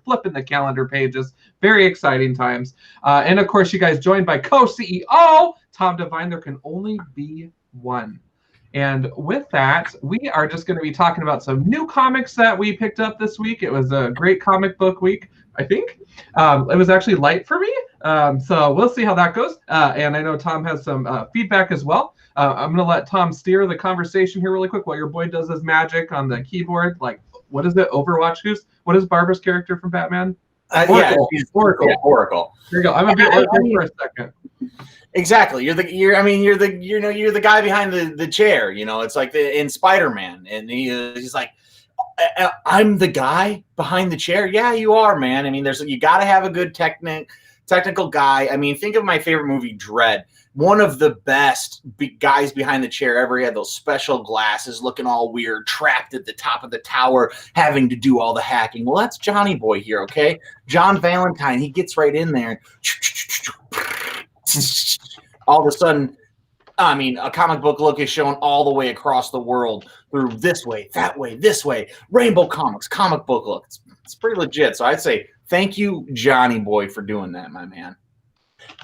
flipping the calendar pages. Very exciting times. And of course, you guys joined by co-CEO Tom Devine. There can only be one. And with that, we are just going to be talking about some new comics that we picked up this week. It was a great comic book week, I think. It was actually light for me. So we'll see how that goes. And I know Tom has some feedback as well. I'm going to let Tom steer the conversation here really quick while your boy does his magic on the keyboard. Like, what is it? Overwatch? What is Barbara's character from Batman? Oracle. Oracle. Yeah, Oracle. Here you go. I'm going to be Oracle for a second. Exactly. You're the guy behind the chair. You know, it's like in Spider-Man, and he's like, I'm the guy behind the chair. Yeah, you are, man. I mean, you got to have a good technical guy. I mean, think of my favorite movie, Dredd. One of the best guys behind the chair ever. He had those special glasses, looking all weird, trapped at the top of the tower, having to do all the hacking. Well, that's Johnny Boy here, okay? John Valentine. He gets right in there. All of a sudden, I mean, a comic book look is shown all the way across the world through this way, that way, this way. Rainbow Comics, comic book look. It's pretty legit. So I'd say thank you, Johnny Boy, for doing that, my man.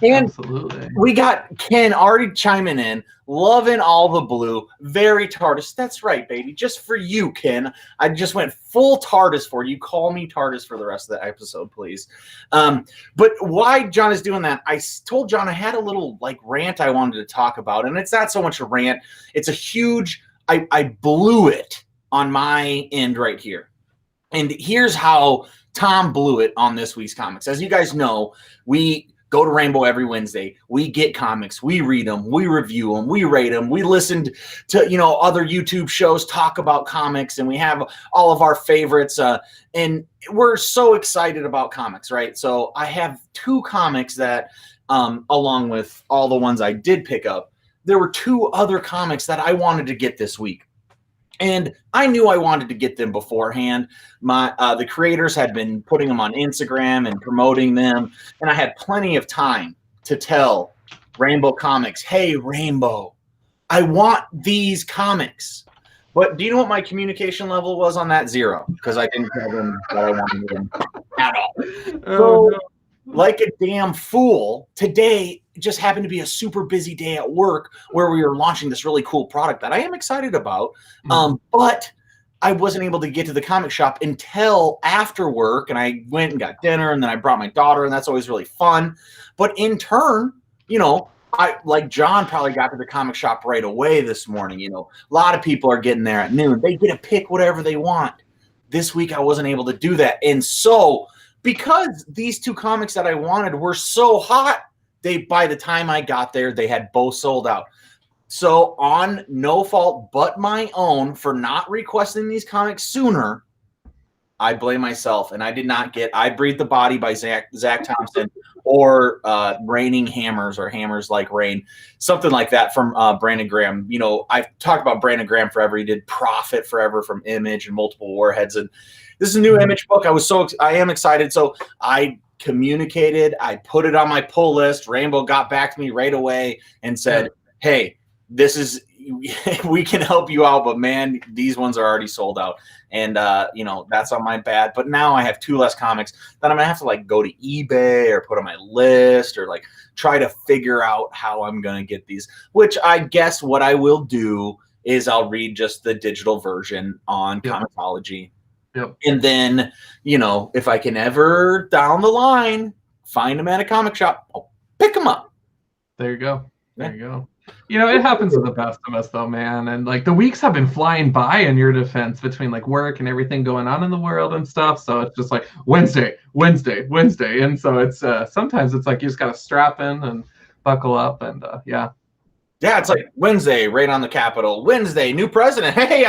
And absolutely, we got Ken already chiming in, loving all the blue. Very TARDIS. That's right, baby. Just for you, Ken. I just went full TARDIS for you. Call me TARDIS for the rest of the episode, please. But why John is doing that, I told John I had a little rant I wanted to talk about, and it's not so much a rant. It's a huge. I blew it on my end right here, and here's how Tom blew it on this week's comics. As you guys know, we go to Rainbow every Wednesday. We get comics. We read them. We review them. We rate them. We listened to, other YouTube shows talk about comics, and we have all of our favorites. And we're so excited about comics, right? So I have two comics that, along with all the ones I did pick up, there were two other comics that I wanted to get this week. And I knew I wanted to get them beforehand. The creators had been putting them on Instagram and promoting them, and I had plenty of time to tell Rainbow Comics, hey, Rainbow, I want these comics. But do you know what my communication level was on that? 0, because I didn't tell them that I wanted them at all. So, like a damn fool, today just happened to be a super busy day at work where we were launching this really cool product that I am excited about. But I wasn't able to get to the comic shop until after work, and I went and got dinner, and then I brought my daughter, and that's always really fun. But in turn, I, like John, probably got to the comic shop right away this morning. A lot of people are getting there at noon. They get to pick whatever they want. This week I wasn't able to do that. And so because these two comics that I wanted were so hot, by the time I got there, they had both sold out. So on no fault but my own for not requesting these comics sooner, I blame myself, and I did not get I Breathe the Body by Zach Thompson or Raining Hammers or Hammers Like Rain, something like that from Brandon Graham. I've talked about Brandon Graham forever. He did Prophet forever from Image and Multiple Warheads, and this is a new Image book. I am excited. So I communicated. I put it on my pull list. Rainbow got back to me right away and said, hey, we can help you out, but man, these ones are already sold out. And, that's on my bad. But now I have 2 less comics that I'm going to have to go to eBay or put on my list or try to figure out how I'm going to get these, which I guess what I will do is I'll read just the digital version on Comixology. Yep. And then, if I can ever down the line find them at a comic shop, I'll pick them up. There you go. There you go. It happens to the best of us, though, man. And the weeks have been flying by in your defense between work and everything going on in the world and stuff. So it's just Wednesday. And so it's sometimes it's you just got to strap in and buckle up and Yeah, it's Wednesday, right on the Capitol. Wednesday, new president. Hey,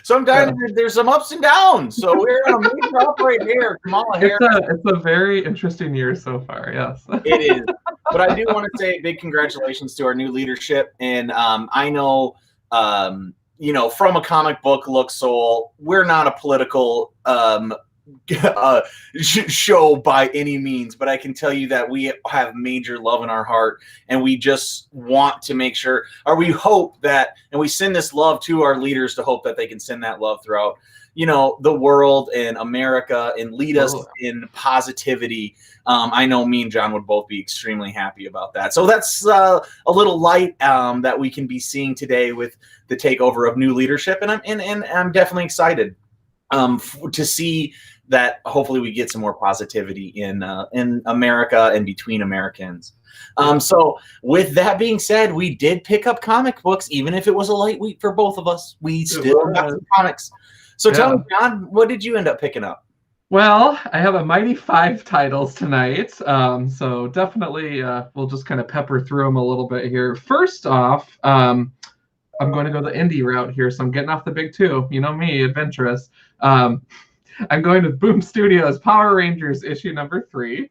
sometimes there's some ups and downs. So we're going to meet up right here. Kamala Harris. It's a very interesting year so far, yes. It is. But I do want to say big congratulations to our new leadership. And I know, from a comic book look, Soul, we're not a political show by any means, but I can tell you that we have major love in our heart, and we just want to make sure, or we hope that, and we send this love to our leaders to hope that they can send that love throughout, the world and America, and lead us in positivity. I know me and John would both be extremely happy about that. So that's a little light that we can be seeing today with the takeover of new leadership, and I'm definitely excited to see that. Hopefully we get some more positivity in America and between Americans. So with that being said, we did pick up comic books, even if it was a light week for both of us. We still got some comics. So tell me, John, what did you end up picking up? Well, I have a mighty 5 titles tonight, so definitely we'll just kind of pepper through them a little bit here. First off, I'm going to go the indie route here, so I'm getting off the big 2. You know me, adventurous. I'm going with Boom Studios Power Rangers issue number 3.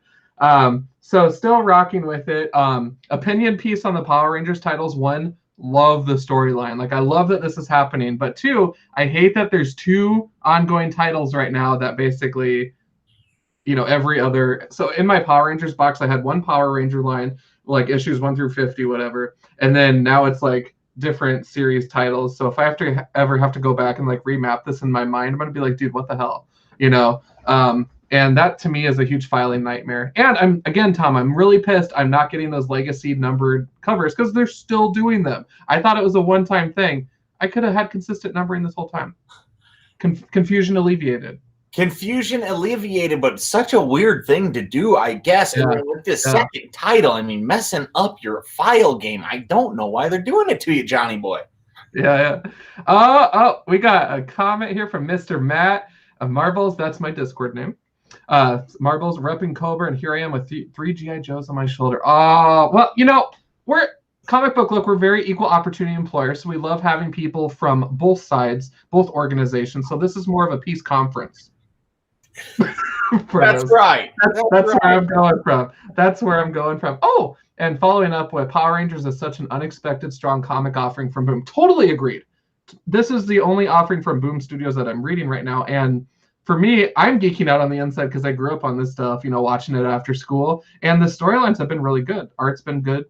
So still rocking with it. Opinion piece on the Power Rangers titles. 1, love the storyline. Like, I love that this is happening. But 2, I hate that there's 2 ongoing titles right now that basically, every other. So in my Power Rangers box, I had 1 Power Ranger line, like issues 1 through 50, whatever. And then now it's like different series titles. So if I ever have to go back and like remap this in my mind, I'm going to be like, dude, what the hell? And that to me is a huge filing nightmare. And Tom, I'm really pissed I'm not getting those legacy numbered covers because they're still doing them. I thought it was a one-time thing. I could have had consistent numbering this whole time. Confusion alleviated. Confusion alleviated, but such a weird thing to do, I guess. And with this second title, messing up your file game. I don't know why they're doing it to you, Johnny boy. Yeah. We got a comment here from Mr. Matt of Marbles. That's my Discord name. Marbles repping Cobra, and here I am with 3 G.I. Joes on my shoulder. Well, we're comic book. Look, we're very equal opportunity employers, so we love having people from both sides, both organizations. So this is more of a peace conference. That's right. That's where I'm going from. That's where I'm going from. Oh, and following up with Power Rangers is such an unexpected strong comic offering from Boom. Totally agreed. This is the only offering from Boom Studios that I'm reading right now, and for me, I'm geeking out on the inside because I grew up on this stuff, watching it after school, and the storylines have been really good. Art's been good.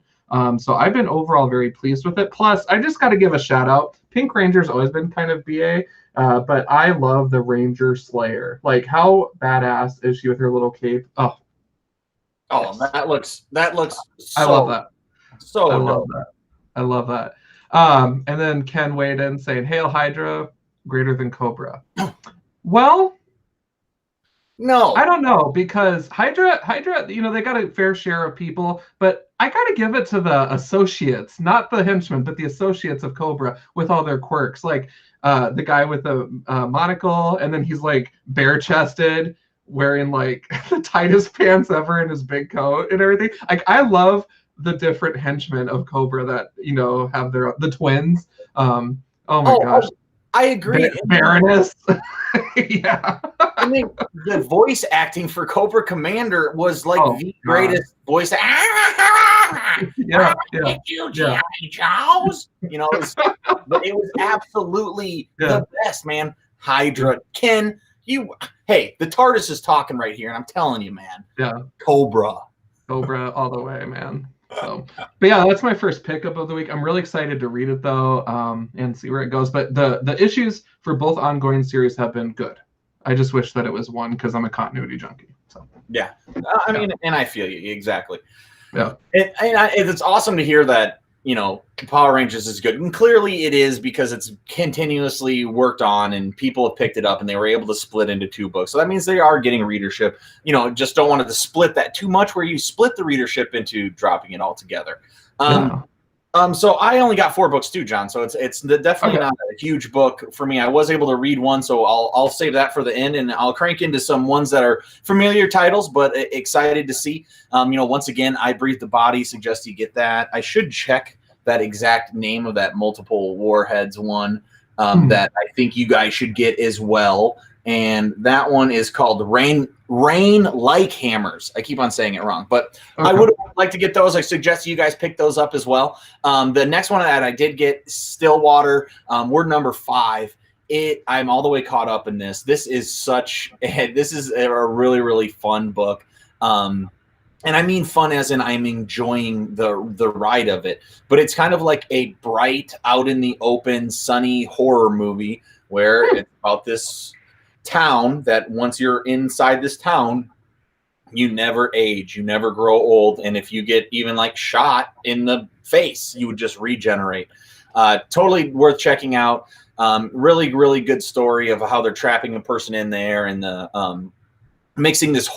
So I've been overall very pleased with it. Plus, I just got to give a shout out. Pink Ranger's always been kind of BA, but I love the Ranger Slayer. Like, how badass is she with her little cape? Oh, yes. that looks. I love that. So I love that. And then Ken weighed in saying, "Hail Hydra, greater than Cobra." Well. No, I don't know, because Hydra, they got a fair share of people, but I got to give it to the associates, not the henchmen, but the associates of Cobra with all their quirks. Like the guy with the monocle, and then he's like bare chested, wearing like the tightest pants ever in his big coat and everything. Like, I love the different henchmen of Cobra that, have the twins. Oh my gosh. I agree. Baroness. Yeah. The voice acting for Cobra Commander was like the greatest voice. Yeah. You, G.I. Joes. But it was absolutely the best, man. Hydra. Ken, hey, the TARDIS is talking right here, and I'm telling you, man. Yeah. Cobra all the way, man. So, but yeah, that's my first pickup of the week. I'm really excited to read it though, and see where it goes. But the issues for both ongoing series have been good. I just wish that it was one because I'm a continuity junkie. So yeah, and I feel you exactly. Yeah, and it's awesome to hear that Power Rangers is good, and clearly it is because it's continuously worked on, and people have picked it up, and they were able to split into 2 books. So that means they are getting readership. Just don't want to split that too much, where you split the readership into dropping it all together. So I only got 4 books too, John. So it's definitely not a huge book for me. I was able to read one, so I'll save that for the end, and I'll crank into some ones that are familiar titles, but excited to see. Once again, I Breathe the Body. Suggest you get that. I should check that exact name of that multiple warheads one that I think you guys should get as well. And that one is called Rain Like Hammers. I keep on saying it wrong, but I would like to get those. I suggest you guys pick those up as well. The next one that I did get, Stillwater, word number 5. I'm all the way caught up in this. This is a really, really fun book. And I mean fun as in I'm enjoying the ride of it. But it's kind of like a bright, out in the open, sunny horror movie where it's about this town that once you're inside this town, you never age, you never grow old. And if you get even like shot in the face, you would just regenerate. Totally worth checking out. Really, really good story of how they're trapping a person in there and the mixing this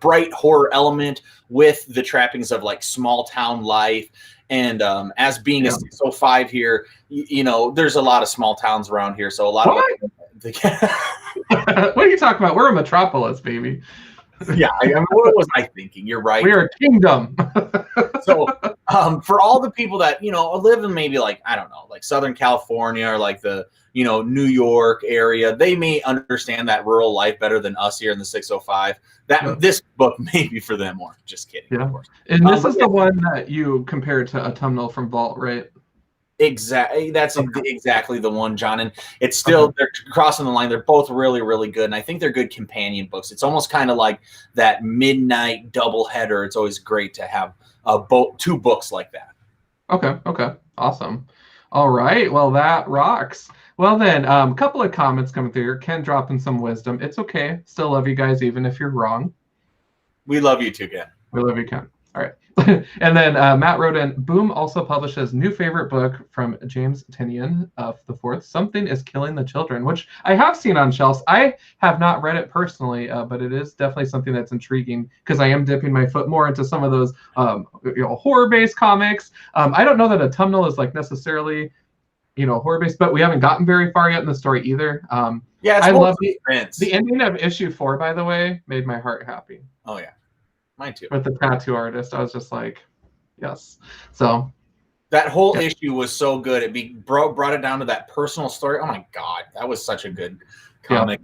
bright horror element with the trappings of like small town life. And as being a 605 here, you know, there's a lot of small towns around here. So a lot of what are you talking about? We're a metropolis, baby. Yeah, I mean, what was I thinking? You're right. We are a kingdom. So for all the people that, you know, live in maybe like, I don't know, like Southern California or like the, you know, New York area, they may understand that rural life better than us here in the 605. This book may be for them more. Just kidding, of course. And this is the one that you compared to Autumnal from Vault, right? Exactly. That's exactly the one, John. And it's still, they're crossing the line. They're both really, really good. And I think they're good companion books. It's almost kind of like that midnight double header. It's always great to have two books like that. Okay. Awesome. All right. Well, that rocks. Well, then, a couple of comments coming through here. Ken dropping some wisdom. It's okay. Still love you guys, even if you're wrong. We love you too, Ken. We love you, Ken. All right. And then Matt wrote in, Boom also publishes new favorite book from James Tinian of the Fourth, Something is Killing the Children, which I have seen on shelves. I have not read it personally, but it is definitely something that's intriguing because I am dipping my foot more into some of those horror-based comics. I don't know that Autumnal is like necessarily horror-based, but we haven't gotten very far yet in the story either. I love the ending of issue 4, by the way, made my heart happy. Oh, yeah. Mine too. With the tattoo artist, I was just like, yes. So that whole issue was so good. It brought it down to that personal story. Oh my God, that was such a good comic.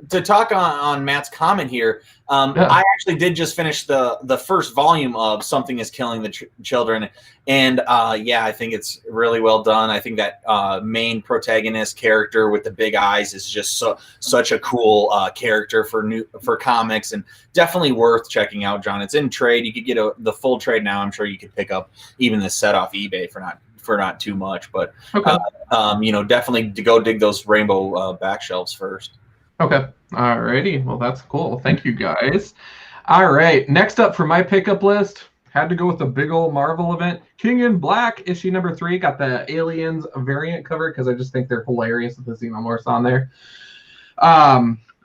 To talk on Matt's comment here, I actually did just finish the first volume of Something is Killing the Children, and I think it's really well done. I think that main protagonist character with the big eyes is just such a cool character for comics, and definitely worth checking out, John. It's in trade. You could get the full trade now. I'm sure you could pick up even the set off eBay for not too much, but definitely to go dig those rainbow back shelves first. Okay. All righty. Well, that's cool. Thank you, guys. All right. Next up for my pickup list, had to go with the big old Marvel event. King in Black, issue number 3. Got the Aliens variant cover because I just think they're hilarious with the Xenomorphs on there.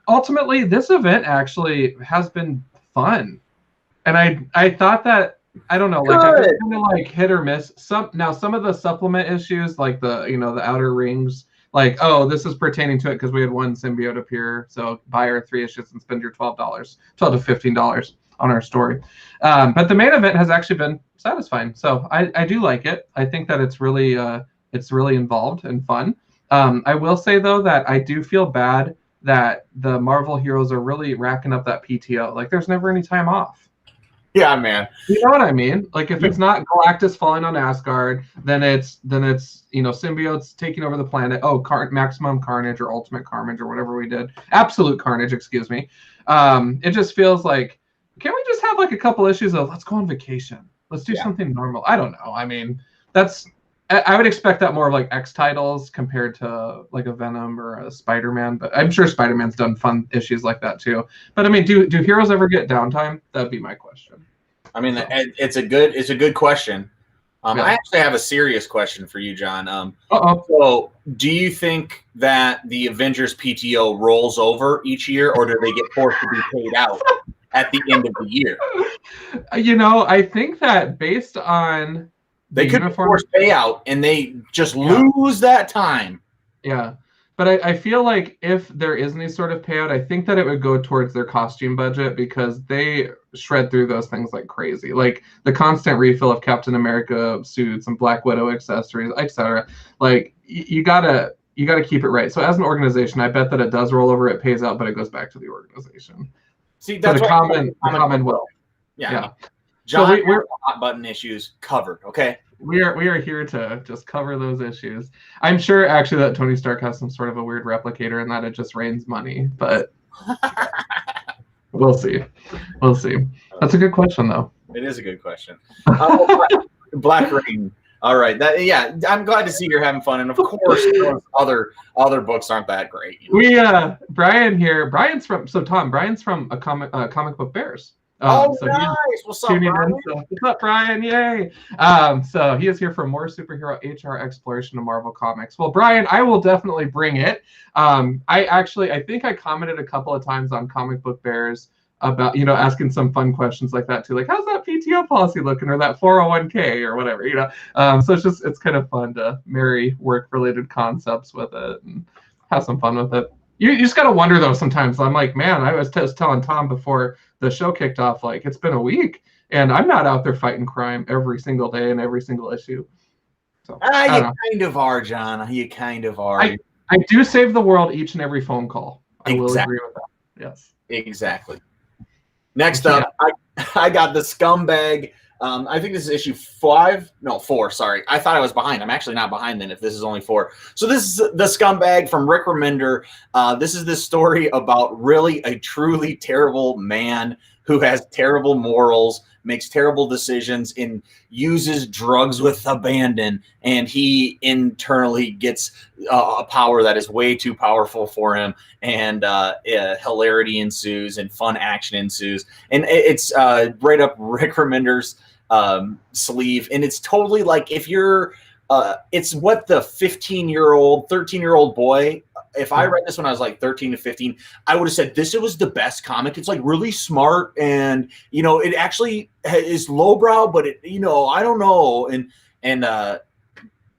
Ultimately, this event actually has been fun. And I thought that, I don't know, like I just kind of like hit or miss. Some of the supplement issues, like the the outer rings, like, oh, this is pertaining to it because we had one symbiote appear, so buy our 3 issues and spend your $12 to $15 on our story. But the main event has actually been satisfying, so I do like it. I think that it's really involved and fun. I will say though that I do feel bad that the Marvel heroes are really racking up that PTO. Like, there's never any time off. Yeah, man. You know what I mean? Like, if it's not Galactus falling on Asgard, then it's symbiotes taking over the planet. Oh, maximum carnage or ultimate carnage or whatever we did. Absolute carnage, excuse me. It just feels like, can't we just have like a couple issues of let's go on vacation? Let's do something normal. I don't know. I mean, I would expect that more of like X titles compared to like a Venom or a Spider-Man, but I'm sure Spider-Man's done fun issues like that too. But I mean, do heroes ever get downtime? That'd be my question. I mean, it's a good question. I actually have a serious question for you, John. So do you think that the Avengers PTO rolls over each year, or do they get forced to be paid out at the end of the year? I think that based on they could force payout and they just lose that time. Yeah. But I feel like if there is any sort of payout, I think that it would go towards their costume budget because they shred through those things like crazy. Like the constant refill of Captain America suits and Black Widow accessories, etc. Like you gotta keep it right. So as an organization, I bet that it does roll over, it pays out, but it goes back to the organization. See, that's the common will. Yeah. John, we're hot button issues covered. Okay, we are here to just cover those issues. I'm sure actually that Tony Stark has some sort of a weird replicator and that it just rains money, but we'll see. We'll see. That's a good question, though. It is a good question. Black Rain. All right. I'm glad to see you're having fun, and of course, those other books aren't that great. You know? Brian here. Brian's from a comic book bears. So nice. What's up, Brian? What's up, Brian? Yay. So he is here for more superhero HR exploration of Marvel Comics. Well, Brian, I will definitely bring it. I think I commented a couple of times on Comic Book Bears about, asking some fun questions like that too. Like, how's that PTO policy looking, or that 401k or whatever, So it's kind of fun to marry work-related concepts with it and have some fun with it. You just got to wonder, though, sometimes. I'm like, man, I was telling Tom before the show kicked off, like, it's been a week, and I'm not out there fighting crime every single day and every single issue. So, you kind of are, John. You kind of are. I do save the world each and every phone call. I will agree with that. Yes. Exactly. Next up, I got the Scumbag. I think this is issue 4. Sorry, I thought I was behind. I'm actually not behind then if this is only 4. So this is the Scumbag from Rick Remender. This is the story about really a truly terrible man who has terrible morals, makes terrible decisions, and uses drugs with abandon. And he internally gets a power that is way too powerful for him. And hilarity ensues and fun action ensues. And it's right up Rick Remender's sleeve. And it's totally like, if you're, it's what the 15-year-old, 13-year-old boy, if I read this when I was like 13 to 15, I would have said this was the best comic. It's like really smart, and it actually is lowbrow, but it, I don't know, and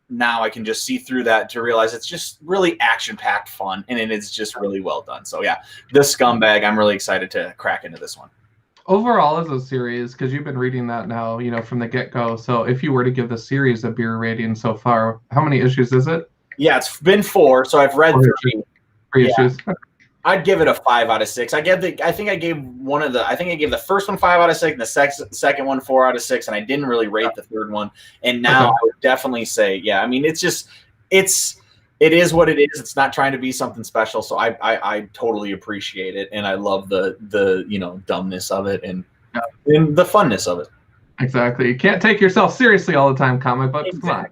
now I can just see through that to realize it's just really action-packed fun, and it's just really well done. So yeah, the Scumbag, I'm really excited to crack into this one. Overall, as a series, because you've been reading that now, from the get-go. So if you were to give the series a beer rating so far, how many issues is it? Yeah, it's been 4, so I've read 3. 3 issues. I'd give it a 5 out of 6. I think I gave the first one 5 out of 6, and the second one 4 out of 6, and I didn't really rate the third one. And now I would definitely say, yeah, I mean, it is what it is. It's not trying to be something special. So I totally appreciate it, and I love the dumbness of it and the funness of it. Exactly. You can't take yourself seriously all the time, comic books. Exactly. Come on.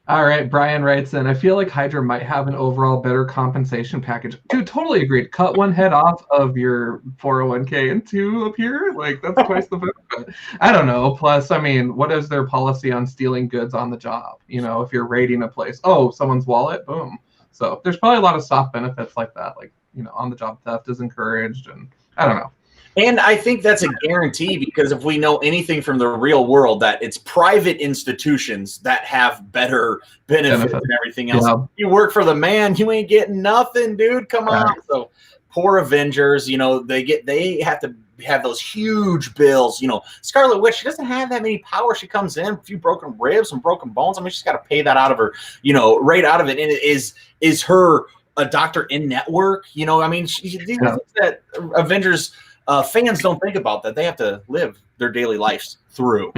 All right, Brian writes in, I feel like Hydra might have an overall better compensation package. Dude, totally agreed. Cut one head off of your 401k and 2 appear? Like, that's twice the benefit. I don't know. Plus, I mean, what is their policy on stealing goods on the job? If you're raiding a place, someone's wallet, boom. So there's probably a lot of soft benefits like that. Like, on-the-job theft is encouraged, and I don't know. And I think that's a guarantee, because if we know anything from the real world, that it's private institutions that have better benefits and everything else. Yeah. You work for the man, you ain't getting nothing, dude. Come on. So poor Avengers, they have to have those huge bills. Scarlet Witch, she doesn't have that many powers. She comes in, a few broken ribs, some broken bones. I mean, she's got to pay that out of her, right out of it. And it is her a doctor in network? I mean, these things that Avengers fans don't think about, that they have to live their daily lives through.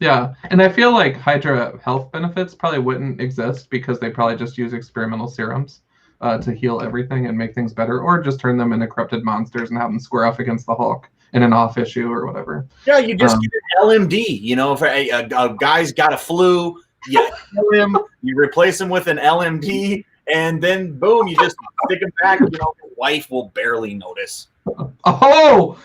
Yeah. And I feel like Hydra health benefits probably wouldn't exist, because they probably just use experimental serums to heal everything and make things better, or just turn them into corrupted monsters and have them square off against the Hulk in an off issue or whatever. Yeah, you just get an LMD. If a guy's got a flu, you kill him, you replace him with an LMD, and then boom, you just stick him back. Your wife will barely notice. Oh,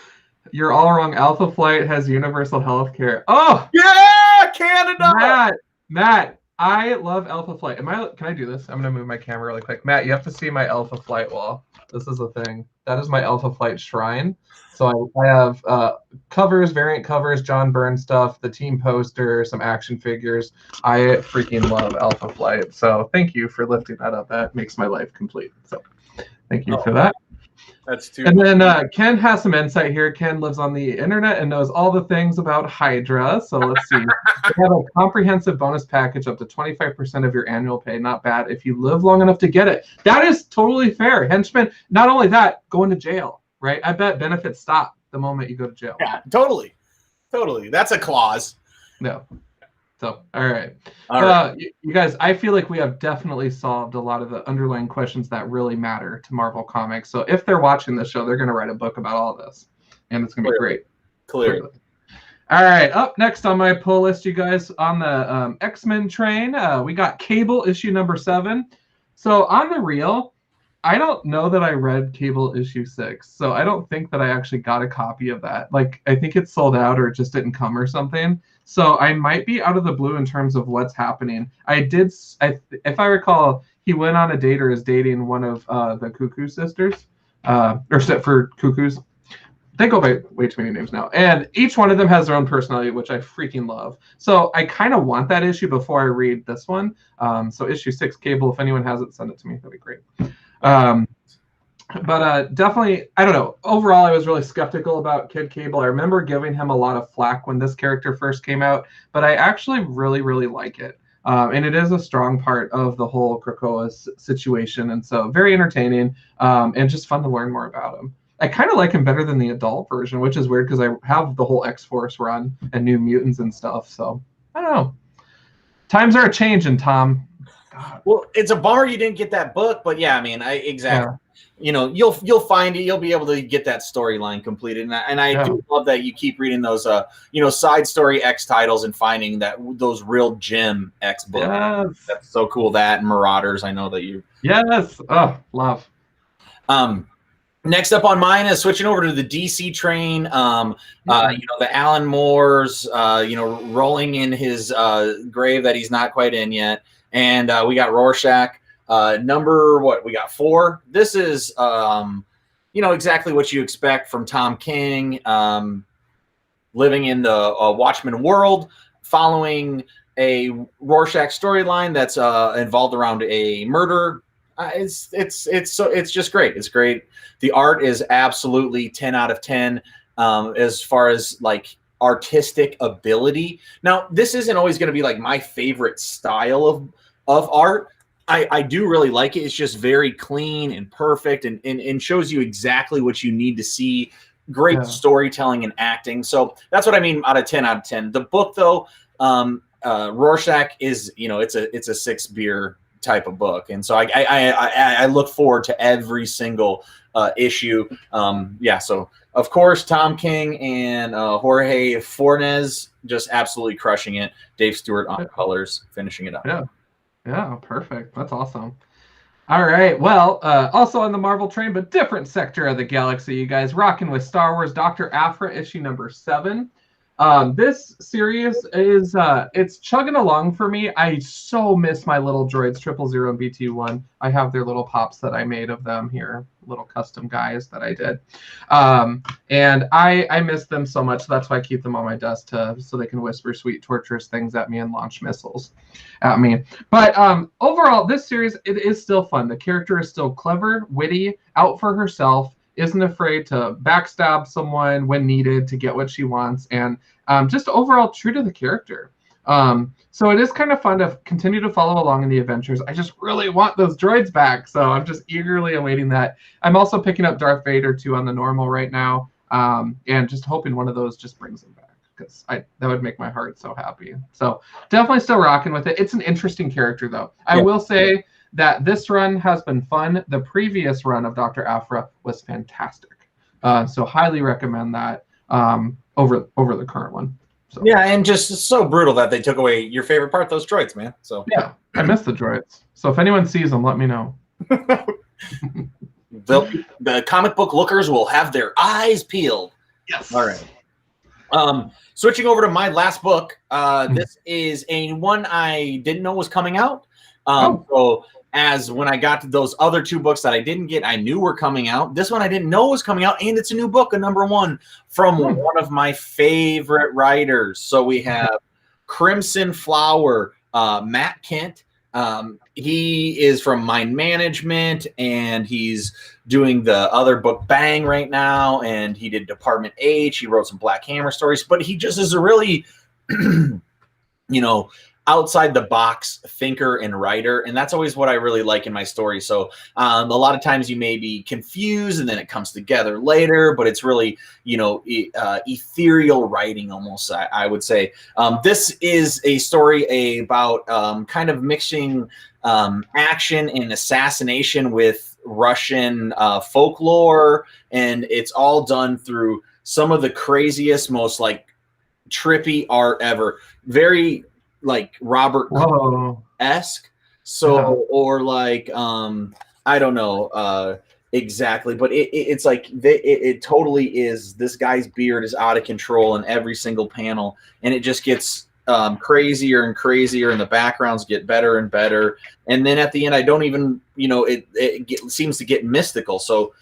you're all wrong. Alpha Flight has universal health care. Oh, yeah, Canada. Matt, I love Alpha Flight. Can I do this? I'm gonna move my camera really quick. Matt, you have to see my Alpha Flight wall. This is a thing. That is my Alpha Flight shrine. So I have variant covers, John Byrne stuff, the team poster, some action figures. I freaking love Alpha Flight. So thank you for lifting that up. That makes my life complete. So thank you for that. That's too. And then Ken has some insight here. Ken lives on the internet and knows all the things about Hydra. So let's see. They have a comprehensive bonus package up to 25% of your annual pay. Not bad if you live long enough to get it. That is totally fair. Henchmen, not only that, going to jail, right? I bet benefits stop the moment you go to jail. Yeah, totally. That's a clause. No. So, all right. All right. You guys, I feel like we have definitely solved a lot of the underlying questions that really matter to Marvel Comics. So if they're watching this show, they're going to write a book about all this, and it's going to be great. Clearly. All right, up next on my pull list, you guys, on the X-Men train, we got Cable issue number 7. So on the real, I don't know that I read Cable issue 6, so I don't think that I actually got a copy of that. Like, I think it's sold out or it just didn't come or something. So I might be out of the blue in terms of what's happening. If I recall, he went on a date or is dating one of the Cuckoo sisters, or for Cuckoos. They go by way too many names now. And each one of them has their own personality, which I freaking love. So I kind of want that issue before I read this one. So issue 6, Cable, if anyone has it, send it to me. That'd be great. But definitely, I don't know. Overall, I was really skeptical about Kid Cable. I remember giving him a lot of flack when this character first came out, but I actually really, really like it. And it is a strong part of the whole Krakoa situation. And so very entertaining and just fun to learn more about him. I kind of like him better than the adult version, which is weird because I have the whole X-Force run and New Mutants and stuff. So I don't know. Times are a-changing, Tom. God. Well, it's a bummer you didn't get that book, but yeah, I mean, exactly. Yeah. You'll find it. You'll be able to get that storyline completed, and I do love that you keep reading those side story X titles and finding those real gem X books. Yes. That's so cool. That and Marauders, I know that you. Yes. Oh, love. Next up on mine is switching over to the DC train. The Alan Moore's, rolling in his grave that he's not quite in yet. And we got Rorschach. We got 4. This is, exactly what you expect from Tom King, living in the Watchmen world, following a Rorschach storyline that's involved around a murder. It's just great. It's great. The art is absolutely 10 out of 10 as far as like artistic ability. Now, this isn't always going to be like my favorite style of art. I do really like it. It's just very clean and perfect and shows you exactly what you need to see. Great storytelling and acting. So that's what I mean out of 10 out of 10. The book, though, Rorschach is, it's a 6 beer type of book, and so I look forward to every single issue. So of course Tom King and Jorge Fornes just absolutely crushing it. Dave Stewart on colors, finishing it up. Yeah, perfect. That's awesome. All right, well, also on the Marvel train, but different sector of the galaxy, you guys, rocking with Star Wars Dr. Aphra issue number 7. This series is it's chugging along for me. I so miss my little droids, 000 and BT1. I have their little pops that I made of them here, little custom guys that I did. And I miss them so much. So that's why I keep them on my desk so they can whisper sweet, torturous things at me and launch missiles at me. But overall, this series, it is still fun. The character is still clever, witty, out for herself, isn't afraid to backstab someone when needed to get what she wants, and just overall true to the character. So it is kind of fun to continue to follow along in the adventures. I just really want those droids back, so I'm just eagerly awaiting that. I'm also picking up Darth Vader too on the normal right now, and just hoping one of those just brings him back, because that would make my heart so happy. So definitely still rocking with it. It's an interesting character, though. I will say that this run has been fun. The previous run of Dr. Aphra was fantastic. So highly recommend that over the current one. So. Yeah, and just so brutal that they took away your favorite part, those droids, man. So yeah, I miss the droids. So if anyone sees them, let me know. The comic book lookers will have their eyes peeled. Yes. All right. Switching over to my last book. This is a one I didn't know was coming out. So as when I got to those other 2 books that I didn't get, I knew were coming out. This one I didn't know was coming out, and it's a new book, a number 1 from one of my favorite writers. So we have Crimson Flower, Matt Kent. He is from Mind Management, and he's doing the other book Bang right now, and he did Department H. He wrote some Black Hammer stories, but he just is a really, outside the box thinker and writer, and that's always what I really like in my story. So a lot of times you may be confused and then it comes together later, but it's really, you know, ethereal writing almost, I would say. This is a story about kind of mixing action and assassination with Russian folklore, and it's all done through some of the craziest, most like trippy art ever. Very like Robert esque, so yeah. Or like I don't know exactly, but it's like it totally is. This guy's beard is out of control in every single panel, and it just gets crazier and crazier, and the backgrounds get better and better, and then at the end, I don't even, you know, it seems to get mystical. So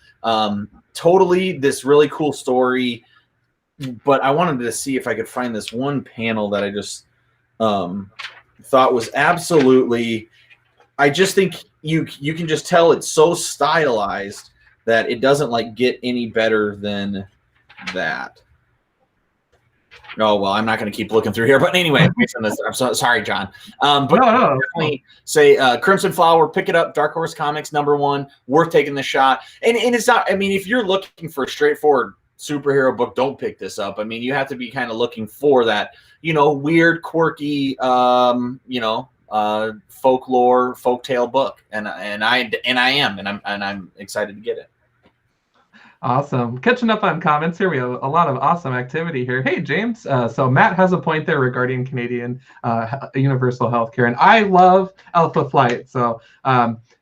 totally this really cool story. But I wanted to see if I could find this one panel that I just thought was absolutely, I just think you can just tell it's so stylized that it doesn't like get any better than that. Oh, well, I'm not going to keep looking through here, but anyway, I'm so sorry, John. But definitely say Crimson Flower, pick it up, Dark Horse Comics #1, worth taking the shot. And it's not, I mean, if you're looking for a straightforward superhero book, don't pick this up. I mean, you have to be kind of looking for that, you know, weird, quirky, you know, folklore, folktale book, and I'm excited to get it. Awesome. Catching up on comments here. We have a lot of awesome activity here. Hey, James. So Matt has a point there regarding Canadian universal healthcare, and I love Alpha Flight. So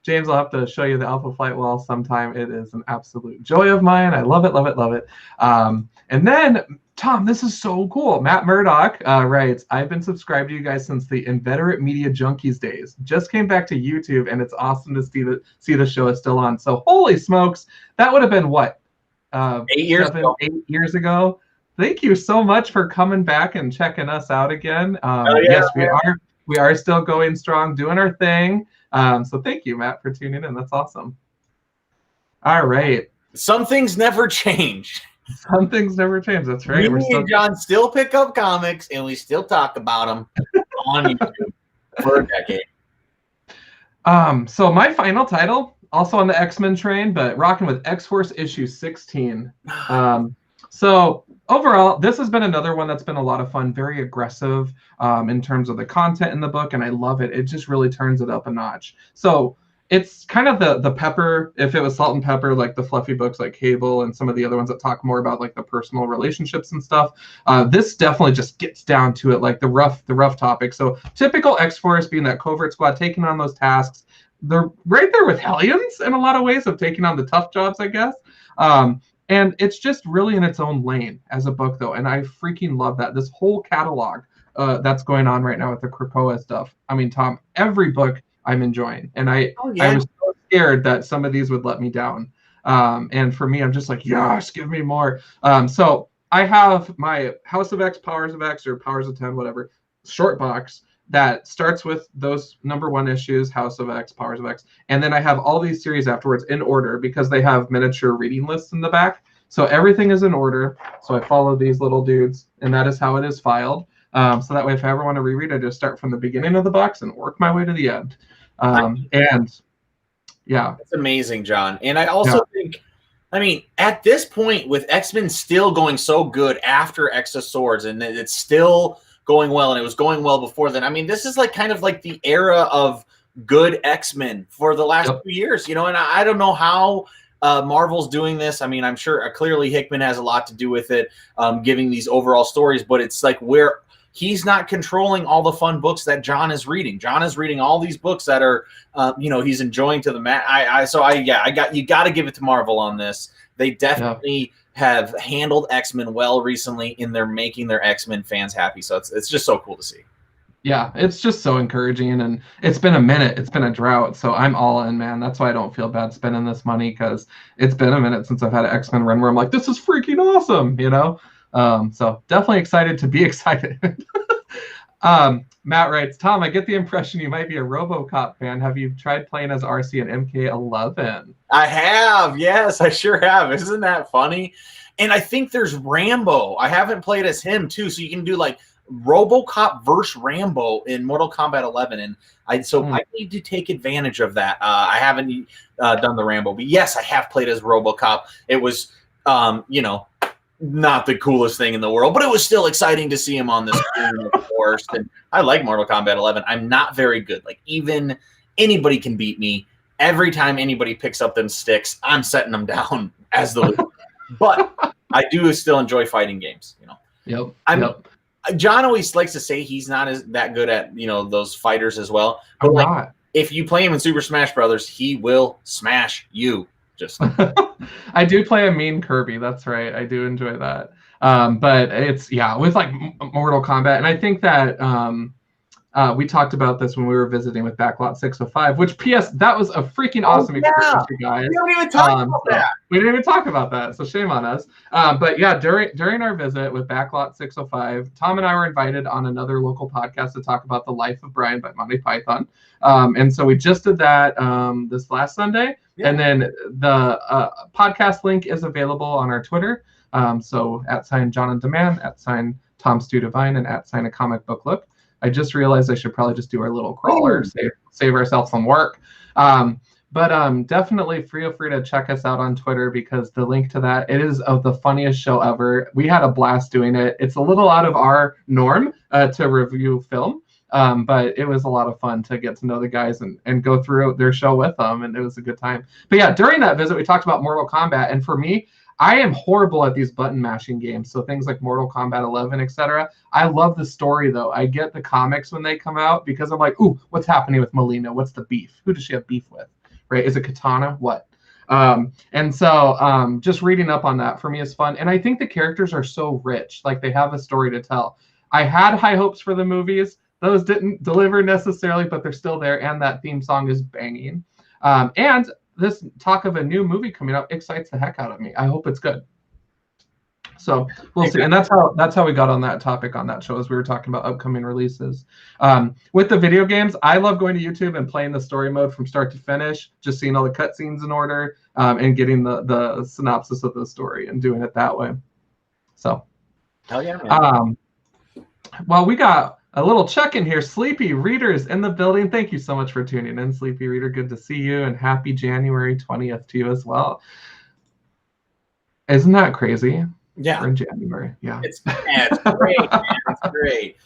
James, I'll have to show you the Alpha Flight wall sometime. It is an absolute joy of mine. I love it, love it, love it. And then, Tom, this is so cool. Matt Murdoch writes, I've been subscribed to you guys since the Inveterate Media Junkies days. Just came back to YouTube, and it's awesome to see the show is still on. So holy smokes, that would have been what? 8 years ago. 8 years ago. Thank you so much for coming back and checking us out again. Yes, we are still going strong, doing our thing. So thank you, Matt, for tuning in. That's awesome. All right. Some things never change. Some things never change. That's right. Me and John still pick up comics, and we still talk about them on YouTube for a decade. So my final title, also on the X-Men train, but rocking with X-Force issue 16. So overall, this has been another one that's been a lot of fun, very aggressive in terms of the content in the book, and I love it. It just really turns it up a notch. So it's kind of the pepper, if it was Salt and Pepper, like the fluffy books like Cable and some of the other ones that talk more about like the personal relationships and stuff. This definitely just gets down to it, like the rough topic. So typical X-Force being that covert squad taking on those tasks. They're right there with Hellions in a lot of ways of taking on the tough jobs, I guess. And it's just really in its own lane as a book, though. And I freaking love that. This whole catalog that's going on right now with the Krakoa stuff. I mean, Tom, every book I'm enjoying. And I was so scared that some of these would let me down. And for me, I'm just like, yes, give me more. So I have my House of X, Powers of X, or Powers of 10, whatever, short box that starts with those #1 issues, House of X, Powers of X, and then I have all these series afterwards in order because they have miniature reading lists in the back. So everything is in order. So I follow these little dudes, and that is how it is filed. So that way, if I ever want to reread, I just start from the beginning of the box and work my way to the end. And yeah, it's amazing, John. And I also think, I mean, at this point with X-Men still going so good after X of Swords, and it's still going well, and it was going well before then. I mean, this is like kind of like the era of good X-Men for the last 2 years, you know, and I don't know how Marvel's doing this. I mean, I'm sure clearly Hickman has a lot to do with it, giving these overall stories, but it's like where he's not controlling all the fun books that John is reading. John is reading all these books that are, you know, he's enjoying to the max. You got to give it to Marvel on this. They definitely have handled X-Men well recently, and they're making their X-Men fans happy. So it's just so cool to see. Yeah, it's just so encouraging, and it's been a minute. It's been a drought, so I'm all in, man. That's why I don't feel bad spending this money, because it's been a minute since I've had an X-Men run where I'm like, this is freaking awesome, you know? So definitely excited to be excited. Matt writes, Tom, I get the impression you might be a RoboCop fan. Have you tried playing as RC and MK11? I have. Yes, I sure have. Isn't that funny? And I think there's Rambo. I haven't played as him, too. So you can do like RoboCop versus Rambo in Mortal Kombat 11, and I need to take advantage of that. I haven't done the Rambo, but yes, I have played as RoboCop. It was, not the coolest thing in the world, but it was still exciting to see him on the screen, of course. And I like Mortal Kombat 11. I'm not very good. Like, even anybody can beat me. Every time anybody picks up them sticks, I'm setting them down as the loser. But I do still enjoy fighting games. John always likes to say he's not that good at those fighters as well. But if you play him in Super Smash Brothers, he will smash you. Just I do play a mean Kirby. That's right. I do enjoy that. But it's with like Mortal Kombat, and I think that we talked about this when we were visiting with Backlot 605. Which, P.S., that was a freaking awesome experience, you guys. We don't even talk about that. We didn't even talk about that, so shame on us. But yeah, during our visit with Backlot 605, Tom and I were invited on another local podcast to talk about The Life of Brian by Monty Python. And so we just did that this last Sunday. Yeah. And then the podcast link is available on our Twitter. So @John and Demand, @Tom Stu Divine, and @A Comic Book Look. I just realized I should probably just do our little crawler, save ourselves some work. But definitely feel free to check us out on Twitter, because the link to that, it is of the funniest show ever. We had a blast doing it. It's a little out of our norm to review film. But it was a lot of fun to get to know the guys and go through their show with them, and it was a good time. But yeah, during that visit, we talked about Mortal Kombat, and for me, I am horrible at these button mashing games. So things like Mortal Kombat 11, etc. I love the story, though. I get the comics when they come out, because I'm like, ooh, what's happening with Melina? What's the beef? Who does she have beef with? Right? Is it Katana? What? And so just reading up on that for me is fun. And I think the characters are so rich. Like, they have a story to tell. I had high hopes for the movies. Those didn't deliver necessarily, but they're still there, and that theme song is banging. And this talk of a new movie coming up excites the heck out of me. I hope it's good. So we'll see. And that's how we got on that topic on that show, as we were talking about upcoming releases. With the video games, I love going to YouTube and playing the story mode from start to finish, just seeing all the cutscenes in order, and getting the synopsis of the story and doing it that way. So, hell yeah, man. Well, we got a little check-in here. Sleepy Readers in the building. Thank you so much for tuning in, Sleepy Reader. Good to see you, and happy January 20th to you as well. Isn't that crazy? Yeah. We're in January. Yeah. It's great, man. It's great.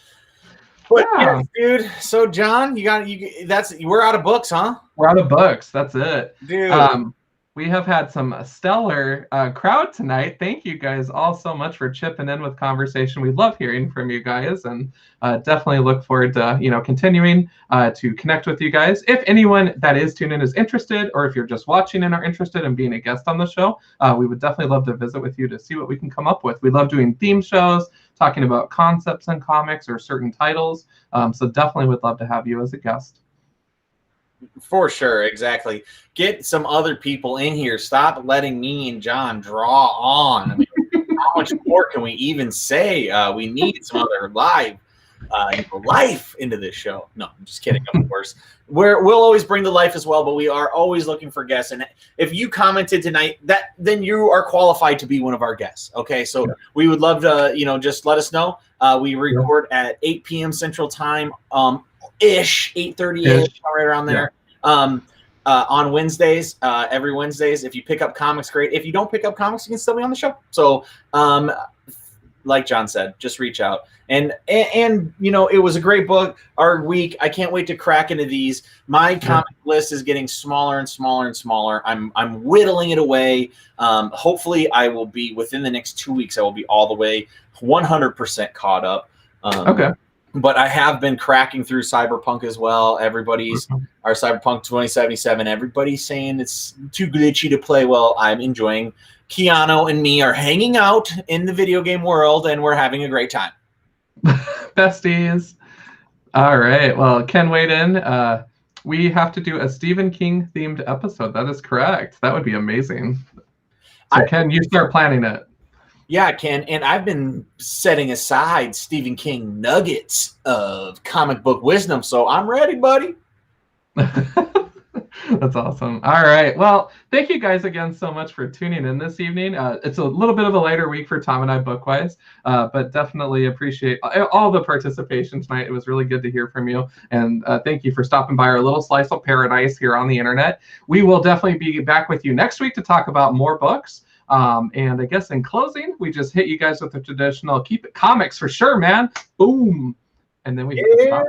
But yeah, dude. So John, we're out of books, huh? We're out of books. That's it. Dude. We have had some stellar crowd tonight. Thank you guys all so much for chipping in with conversation. We love hearing from you guys, and definitely look forward to continuing to connect with you guys. If anyone that is tuning in is interested, or if you're just watching and are interested in being a guest on the show, we would definitely love to visit with you to see what we can come up with. We love doing theme shows, talking about concepts in comics or certain titles. So definitely would love to have you as a guest. For sure, exactly. Get some other people in here. Stop letting me and John draw on. I mean, how much more can we even say? We need some other life into this show. No, I'm just kidding, of course. We'll always bring the life as well, but we are always looking for guests. And if you commented tonight, then you are qualified to be one of our guests. Okay, so we would love to, just let us know. We record at 8 p.m. Central Time. 8:30-ish, right around there. On Wednesdays, every Wednesdays. If you pick up comics, great. If you don't pick up comics, you can still be on the show. So, like John said, just reach out. And it was a great book. Our week, I can't wait to crack into these. My comic list is getting smaller and smaller and smaller. I'm whittling it away. Hopefully, I will be within the next 2 weeks. I will be all the way 100% caught up. Okay. But I have been cracking through Cyberpunk as well. Our Cyberpunk 2077, everybody's saying it's too glitchy to play. Well, I'm enjoying. Keanu and me are hanging out in the video game world, and we're having a great time. Besties. All right. Well, Ken weighed in. We have to do a Stephen King themed episode. That is correct. That would be amazing. So, Ken, you start planning it. Yeah, Ken, and I've been setting aside Stephen King nuggets of comic book wisdom, so I'm ready, buddy. That's awesome. All right. Well, thank you guys again so much for tuning in this evening. It's a little bit of a later week for Tom and I book-wise, but definitely appreciate all the participation tonight. It was really good to hear from you. And thank you for stopping by our little slice of paradise here on the internet. We will definitely be back with you next week to talk about more books. And I guess in closing, we just hit you guys with the traditional keep it comics for sure, man. Boom. And then we hit the stop.